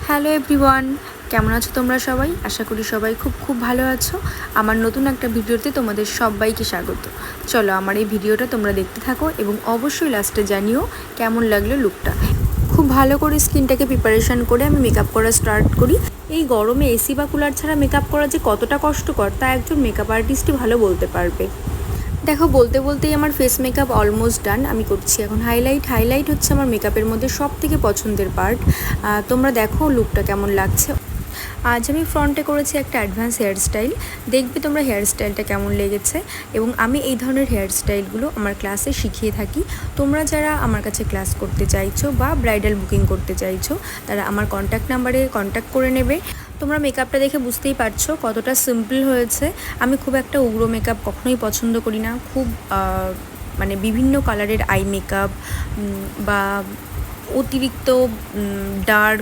Hello everyone, কেমন আছো তোমরা সবাই? আশা করি সবাই খুব ভালো আছো। আমার নতুন একটা ভিডিওতে তোমাদের সবাইকে স্বাগত। চলো আমার এই ভিডিওটা তোমরা দেখতে থাকো এবং অবশ্যই লাস্টে জানিও কেমন লাগলো লুকটা। খুব ভালো করে স্কিনটাকে প্রিপারেশান করে আমি মেকআপ করা স্টার্ট করি। এই গরমে এসি বা কুলার ছাড়া মেকআপ করা যে কতটা কষ্টকর তা একজন মেকআপ আর্টিস্টই ভালো বলতে পারবে। দেখো বলতে বলতেই আমার ফেস মেকআপ অলমোস্ট ডান। আমি করছি এখন হাইলাইট হচ্ছে আমার মেকআপের মধ্যে সব থেকে পছন্দের পার্ট। তোমরা দেখো লুকটা কেমন লাগছে। আজ আমি ফ্রন্টে করেছি একটা অ্যাডভান্স হেয়ারস্টাইল। দেখবে তোমরা হেয়ারস্টাইলটা কেমন লেগেছে। এবং আমি এই ধরনের হেয়ারস্টাইলগুলো আমার ক্লাসে শিখিয়ে থাকি। তোমরা যারা আমার কাছে ক্লাস করতে চাইছো বা ব্রাইডাল বুকিং করতে চাইছো তারা আমার কন্ট্যাক্ট নাম্বারে কন্ট্যাক্ট করে নেবে। তোমরা মেকআপটা দেখে বুঝতেই পারছো কতটা সিম্পল হয়েছে। আমি খুব একটা উগ্র মেকআপ কখনোই পছন্দ করি না। খুব মানে বিভিন্ন কালারের আই মেকআপ বা অতিরিক্ত ডার্ক